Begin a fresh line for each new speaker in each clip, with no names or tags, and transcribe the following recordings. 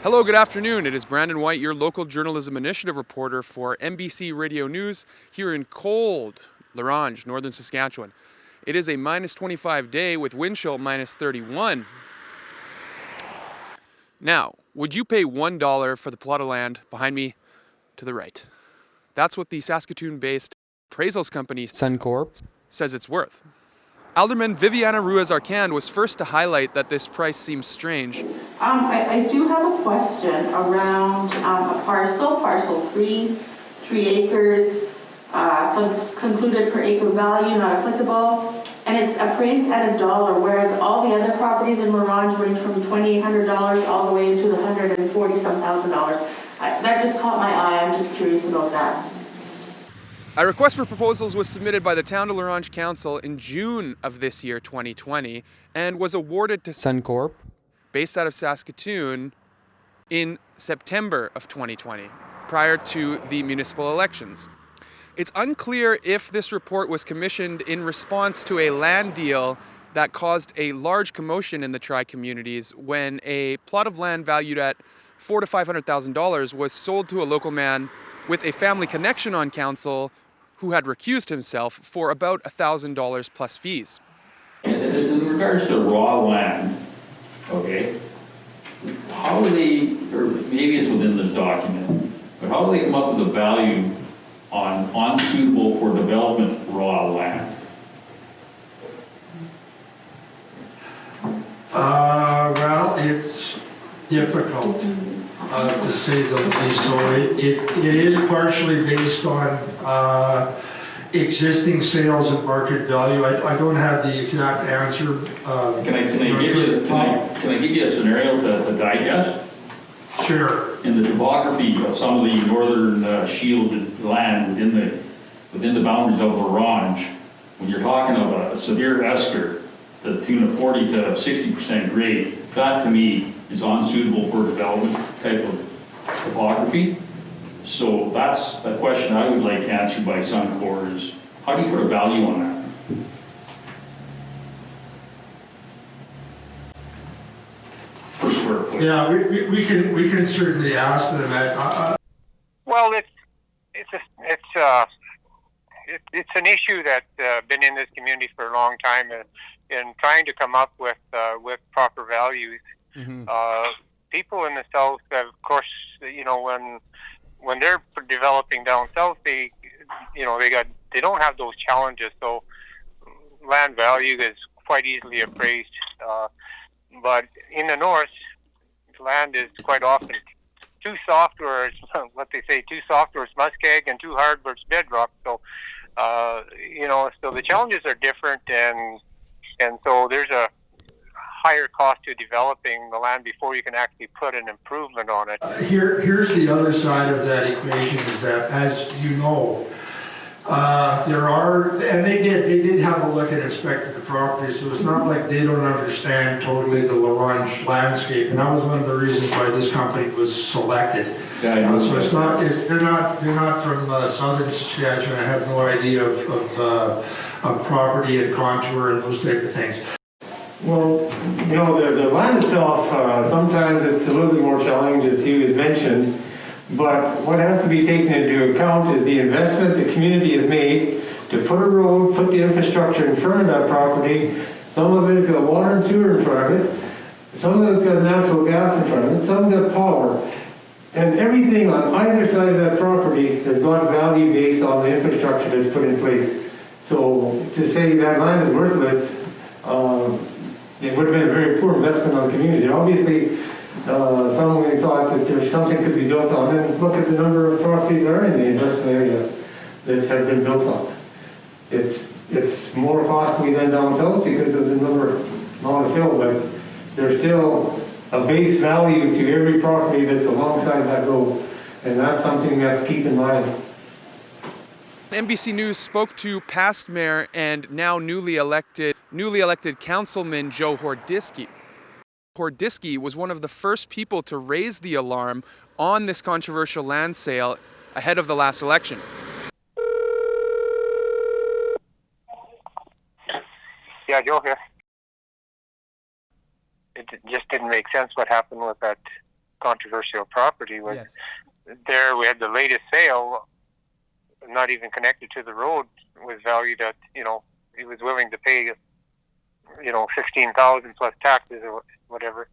Hello, good afternoon. It is Brandon White, your local journalism initiative reporter for NBC Radio News here in cold Ronge, northern Saskatchewan. It is a minus 25 day with wind chill minus 31. Now, would you pay $1 for the plot of land behind me to the right? That's what the Saskatoon-based appraisals company Suncorp says it's worth. Alderman Viviana Ruiz-Arcand was first to highlight that this price seems strange.
I do have a question around a parcel 3 acres, concluded per acre value, not applicable, and it's appraised at $1, whereas all the other properties in Ronge range from $2,800 all the way into the $140-some thousand. That just caught my eye. I'm just curious about that.
A request for proposals was submitted by the Town of Ronge Council in June of this year, 2020, and was awarded to Suncorp, based out of Saskatoon, in September of 2020, prior to the municipal elections. It's unclear if this report was commissioned in response to a land deal that caused a large commotion in the tri-communities when a plot of land valued at $400,000 to $500,000 was sold to a local man with a family connection on council who had recused himself for about $1,000 plus fees.
In regards to raw land, okay, how do they, or maybe it's within this document, but how do they come up with a value on unsuitable for development raw land?
Well, it's difficult to say the least. So it is partially based on existing sales and market value. I don't have the exact answer.
Can I give you a scenario to digest?
Sure.
In the topography of some of the northern shielded land within the boundaries of the Ronge, when you're talking of a severe esker to the tune of 40 to 60% grade, that to me is unsuitable for development type of topography. So that's a question I would like answered by Suncorp is, how do you put a value on that? Per square foot.
Yeah, we can certainly ask them that.
Well, it's an issue that's been in this community for a long time, and trying to come up with proper values.
Mm-hmm.
People in the south have, of course, when they're developing down south, they don't have those challenges. So land value is quite easily appraised. But in the north, land is quite often too soft, or it's what they say, too soft or it's muskeg, and too hard where it's bedrock. So so the challenges are different, and so there's a higher cost to developing the land before you can actually put an improvement on it.
Here's the other side of that equation is that, as you know, there are, and they did have a look and inspected the property, so it's not like they don't understand totally the Ronge landscape, and that was one of the reasons why this company was selected.
Yeah,
so it's not, they're not from southern Saskatchewan. I have no idea of property and contour and those type of things.
Well, the land itself, sometimes it's a little bit more challenging, as you had mentioned, but what has to be taken into account is the investment the community has made to put a road, put the infrastructure in front of that property. Some of it's got water and sewer in front of it, some of it's got natural gas in front of it, some got power. And everything on either side of that property has got value based on the infrastructure that's put in place. So to say that land is worthless, it would have been a very poor investment on the community. Obviously, someone thought that there's something could be built on, and look at the number of properties that are in the investment area that have been built on. It's more costly than down south because of the amount of fill, but there's still a base value to every property that's alongside that road, and that's something we have to keep in mind.
NBC News spoke to past mayor and now newly elected councilman Joe Hordyski. Hordyski was one of the first people to raise the alarm on this controversial land sale ahead of the last election.
Yeah, Joe here. It just didn't make sense what happened with that controversial property was
Yes.
there. We had the latest sale, not even connected to the road, was valued at, he was willing to pay, 16,000 plus taxes or whatever,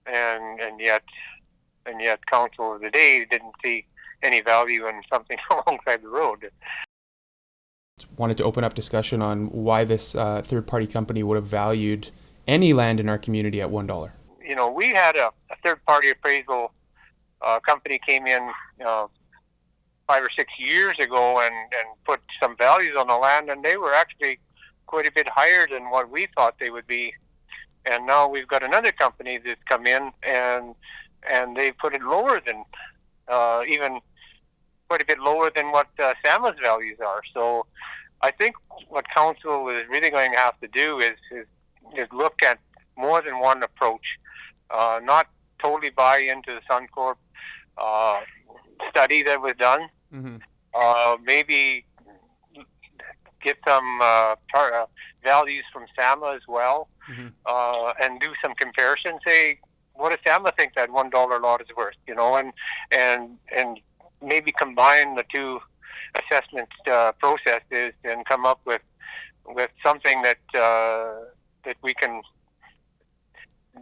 and yet council of the day didn't see any value in something alongside the road.
Wanted to open up discussion on why this third-party company would have valued any land in our community at $1.
We had a third-party appraisal company came in 5 or 6 years ago and put some values on the land, and they were actually quite a bit higher than what we thought they would be. And now we've got another company that's come in and they put it lower than even quite a bit lower than what SAMA's values are. So I think what council is really going to have to do is look at more than one approach, not totally buy into the Suncorp study that was done. Mm-hmm. Maybe get some values from SAMA as well, mm-hmm. And do some comparison. Say, what does SAMA think that $1 lot is worth? And maybe combine the two assessment processes and come up with something that we can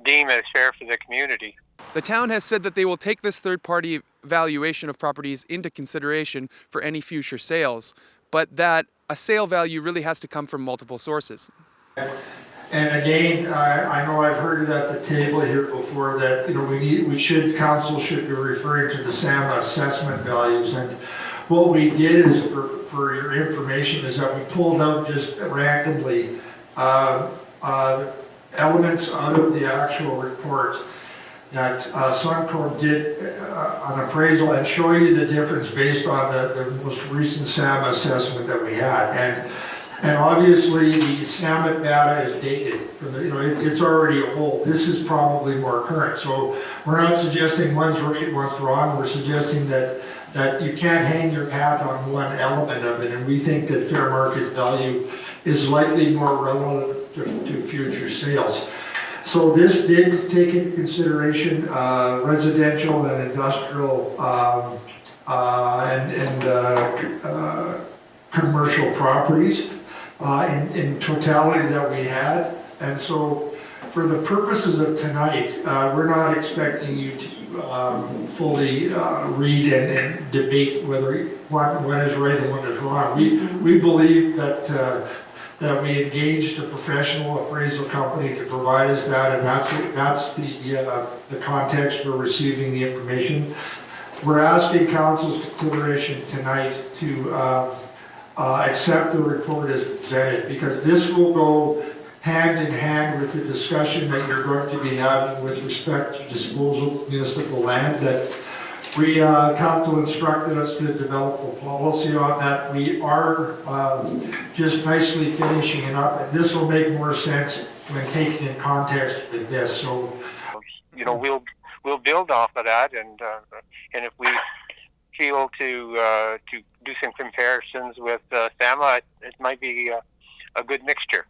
deem as fair for the community. The town has said that they will take this third-party valuation of properties into consideration for any future sales, but that a sale value really has to come from multiple sources.
And again, I know I've heard it at the table here before that council should be referring to the SAMA assessment values. And what we did is, for your information, is that we pulled out just randomly elements out of the actual report that Suncorp did an appraisal and show you the difference based on the most recent SAMA assessment that we had. And obviously the SAMA data is dated. It's already old. This is probably more current. So we're not suggesting one's right, one's wrong. We're suggesting that you can't hang your hat on one element of it. And we think that fair market value is likely more relevant to future sales. So this did take into consideration residential and industrial and commercial properties in totality that we had. And so for the purposes of tonight, we're not expecting you to fully read and debate whether one is right and one is wrong. We believe that we engaged a professional appraisal company to provide us that, and that's the context for receiving the information. We're asking council's consideration tonight to accept the report as presented, because this will go hand in hand with the discussion that you're going to be having with respect to disposal of municipal land that council instructed us to develop a policy on that. We are just nicely finishing it up, and this will make more sense when taken in context with this. So, we'll build off of that, and if we feel to do some comparisons with SAMA, it might be a good mixture.